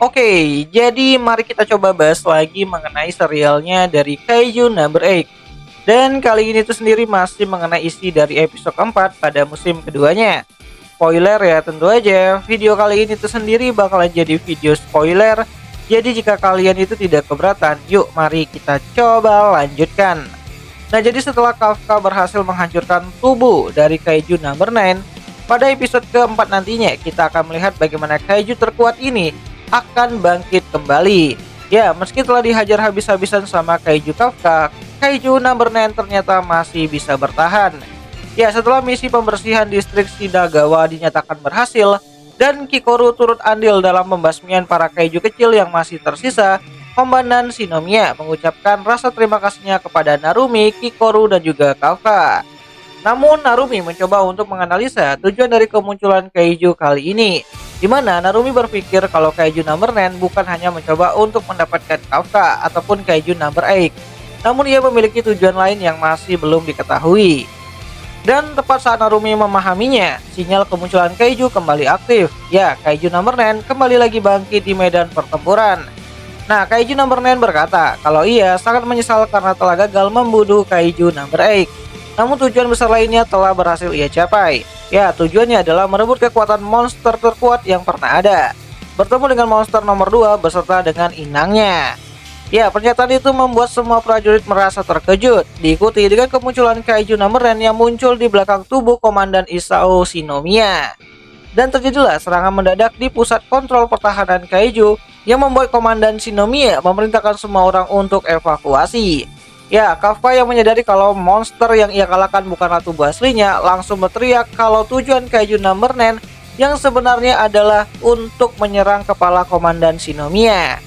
Oke, jadi mari kita coba bahas lagi mengenai serialnya dari Kaiju Number 8. Dan kali ini tuh sendiri masih mengenai isi dari episode keempat pada musim keduanya. Spoiler ya, tentu aja video kali ini tuh sendiri bakalan jadi video spoiler. Jadi jika kalian itu tidak keberatan, yuk mari kita coba lanjutkan. Nah, jadi setelah Kafka berhasil menghancurkan tubuh dari Kaiju Number 9, pada episode keempat nantinya kita akan melihat bagaimana Kaiju terkuat ini akan bangkit kembali. Ya, meski telah dihajar habis-habisan sama Kaiju Kafka, Kaiju Number 9 ternyata masih bisa bertahan. Ya, setelah misi pembersihan distrik Shinagawa dinyatakan berhasil dan Kikoru turut andil dalam pembasmian para kaiju kecil yang masih tersisa, Komandan Shinomiya mengucapkan rasa terima kasihnya kepada Narumi, Kikoru, dan juga Kafka. Namun Narumi mencoba untuk menganalisa tujuan dari kemunculan kaiju kali ini, di mana Narumi berpikir kalau Kaiju Number 9 bukan hanya mencoba untuk mendapatkan Kafka ataupun Kaiju Number 8, namun ia memiliki tujuan lain yang masih belum diketahui. Dan tepat saat Narumi memahaminya, sinyal kemunculan Kaiju kembali aktif. Ya, Kaiju Number 9 kembali lagi bangkit di medan pertempuran. Nah, Kaiju Number 9 berkata kalau ia sangat menyesal karena telah gagal membunuh Kaiju Number 8. Namun tujuan besar lainnya telah berhasil ia capai. Ya, tujuannya adalah merebut kekuatan monster terkuat yang pernah ada. Bertemu dengan monster nomor 2 beserta dengan inangnya. Ya, pernyataan itu membuat semua prajurit merasa terkejut, diikuti dengan kemunculan Kaiju Number 9 yang muncul di belakang tubuh Komandan Isao Shinomiya. Dan terjadilah serangan mendadak di pusat kontrol pertahanan Kaiju yang membuat Komandan Shinomiya memerintahkan semua orang untuk evakuasi. Ya, Kafka yang menyadari kalau monster yang ia kalahkan bukanlah tubuh aslinya, langsung berteriak kalau tujuan Kaiju Number 9 yang sebenarnya adalah untuk menyerang kepala Komandan Shinomiya.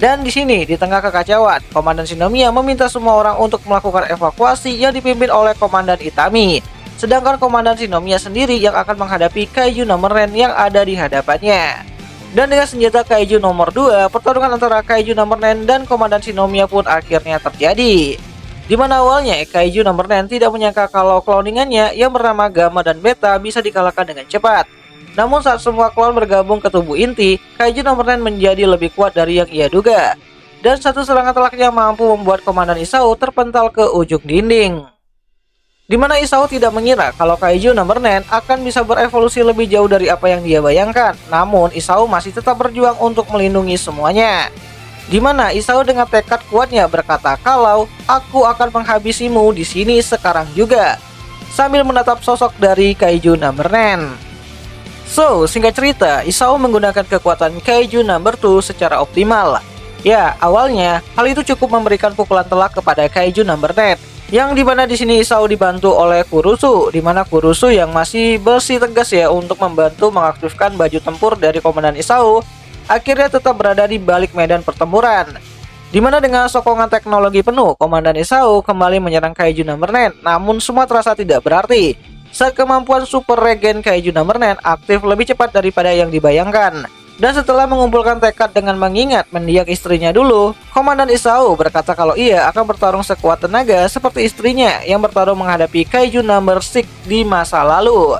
Dan di sini, di tengah kekacauan, Komandan Shinomiya meminta semua orang untuk melakukan evakuasi yang dipimpin oleh Komandan Itami. Sedangkan Komandan Shinomiya sendiri yang akan menghadapi Kaiju Number 9 yang ada di hadapannya. Dan dengan senjata Kaiju nomor 2, pertarungan antara Kaiju Number 9 dan Komandan Shinomiya pun akhirnya terjadi. Di mana awalnya Kaiju Number 9 tidak menyangka kalau cloningannya yang bernama Gamma dan Beta bisa dikalahkan dengan cepat. Namun saat semua klon bergabung ke tubuh inti, Kaiju Number 9 menjadi lebih kuat dari yang ia duga. Dan satu serangan telaknya mampu membuat Komandan Isao terpental ke ujung dinding. Di mana Isao tidak mengira kalau Kaiju Number 9 akan bisa berevolusi lebih jauh dari apa yang dia bayangkan. Namun Isao masih tetap berjuang untuk melindungi semuanya. Di mana Isao dengan tekad kuatnya berkata kalau aku akan menghabisimu di sini sekarang juga, sambil menatap sosok dari Kaiju Number 9. So, singkat cerita, Isao menggunakan kekuatan Kaiju Number 2 secara optimal. Ya, awalnya hal itu cukup memberikan pukulan telak kepada Kaiju Number 9, yang dimana di sini Isao dibantu oleh Kurusu, dimana Kurusu yang masih bersih tegas ya untuk membantu mengaktifkan baju tempur dari Komandan Isao, akhirnya tetap berada di balik medan pertempuran. Dimana dengan sokongan teknologi penuh, Komandan Isao kembali menyerang Kaiju Number 9, namun semua terasa tidak berarti. Saat kemampuan Super Regen Kaiju Number 9 aktif lebih cepat daripada yang dibayangkan. Dan setelah mengumpulkan tekad dengan mengingat mendiang istrinya dulu, Komandan Isao berkata kalau ia akan bertarung sekuat tenaga seperti istrinya yang bertarung menghadapi Kaiju Number 6 di masa lalu.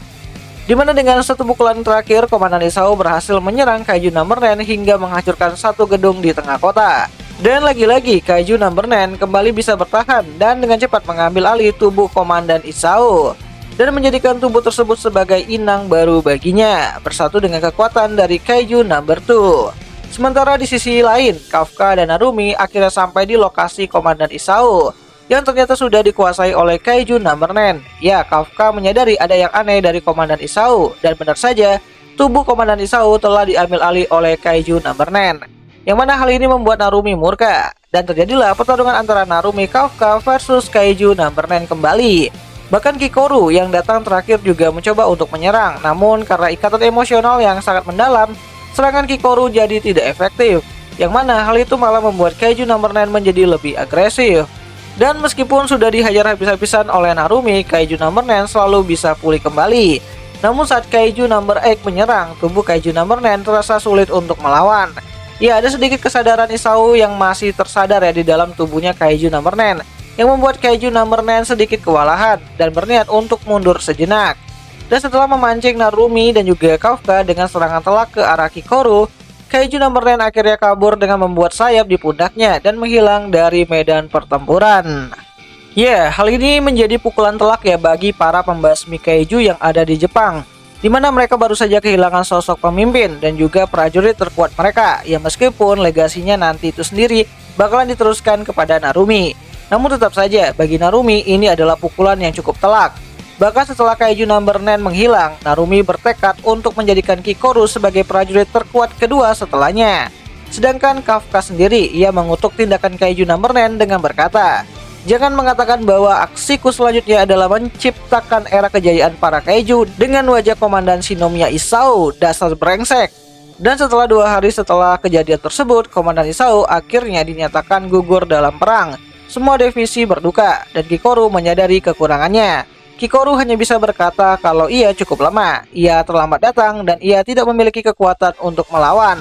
Dimana dengan satu pukulan terakhir, Komandan Isao berhasil menyerang Kaiju Number 9 hingga menghancurkan satu gedung di tengah kota. Dan lagi-lagi Kaiju Number 9 kembali bisa bertahan dan dengan cepat mengambil alih tubuh Komandan Isao dan menjadikan tubuh tersebut sebagai inang baru baginya, bersatu dengan kekuatan dari Kaiju Number 2. Sementara di sisi lain, Kafka dan Narumi akhirnya sampai di lokasi Komandan Isao yang ternyata sudah dikuasai oleh Kaiju Number 9. Ya, Kafka menyadari ada yang aneh dari Komandan Isao, dan benar saja, tubuh Komandan Isao telah diambil alih oleh Kaiju Number 9. Yang mana hal ini membuat Narumi murka, dan terjadilah pertarungan antara Narumi Kafka versus Kaiju Number 9 kembali. Bahkan Kikoru yang datang terakhir juga mencoba untuk menyerang, namun karena ikatan emosional yang sangat mendalam, serangan Kikoru jadi tidak efektif, yang mana hal itu malah membuat Kaiju Number 9 menjadi lebih agresif. Dan meskipun sudah dihajar habis-habisan oleh Narumi, Kaiju Number 9 selalu bisa pulih kembali. Namun saat Kaiju Number 8 menyerang, tubuh Kaiju Number 9 terasa sulit untuk melawan. Ya, ada sedikit kesadaran Isao yang masih tersadar ya di dalam tubuhnya Kaiju Number 9, yang membuat Kaiju Number 9 sedikit kewalahan dan berniat untuk mundur sejenak. Dan setelah memancing Narumi dan juga Kafka dengan serangan telak ke arah Kikoru, Kaiju Number 9 akhirnya kabur dengan membuat sayap di pundaknya dan menghilang dari medan pertempuran. Ya, hal ini menjadi pukulan telak ya bagi para pembasmi kaiju yang ada di Jepang, di mana mereka baru saja kehilangan sosok pemimpin dan juga prajurit terkuat mereka, ya meskipun legasinya nanti itu sendiri bakalan diteruskan kepada Narumi. Namun tetap saja bagi Narumi ini adalah pukulan yang cukup telak. Bahkan setelah Kaiju Number 9 menghilang, Narumi bertekad untuk menjadikan Kikoru sebagai prajurit terkuat kedua setelahnya. Sedangkan Kafka sendiri, ia mengutuk tindakan Kaiju Number 9 dengan berkata, "Jangan mengatakan bahwa aksiku selanjutnya adalah menciptakan era kejayaan para kaiju dengan wajah Komandan Shinomiya Isao, dasar brengsek." Dan setelah 2 hari setelah kejadian tersebut, Komandan Isao akhirnya dinyatakan gugur dalam perang. Semua divisi berduka, dan Kikoru menyadari kekurangannya. Kikoru hanya bisa berkata kalau ia cukup lemah, ia terlambat datang, dan ia tidak memiliki kekuatan untuk melawan,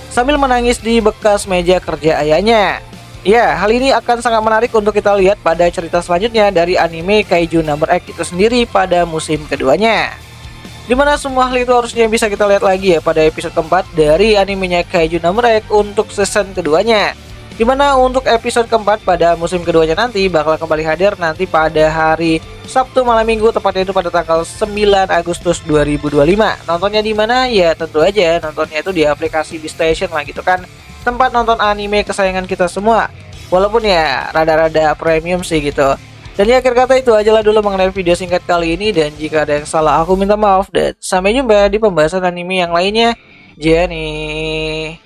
sambil menangis di bekas meja kerja ayahnya. Ya, hal ini akan sangat menarik untuk kita lihat pada cerita selanjutnya dari anime Kaiju Number 8 itu sendiri pada musim keduanya. Dimana semua hal itu harusnya bisa kita lihat lagi ya pada episode keempat dari animenya Kaiju Number 8 untuk season keduanya. Dimana untuk episode keempat pada musim keduanya nanti bakal kembali hadir nanti pada hari Sabtu malam minggu, tepatnya itu pada tanggal 9 Agustus 2025. Nontonnya di mana? Ya tentu aja nontonnya itu di aplikasi Beastation lah gitu kan. Tempat nonton anime kesayangan kita semua. Walaupun ya rada-rada premium sih gitu. Dan di akhir kata itu aja lah dulu mengenai video singkat kali ini. Dan jika ada yang salah aku minta maaf. Dan sampai jumpa di pembahasan anime yang lainnya. Jenny.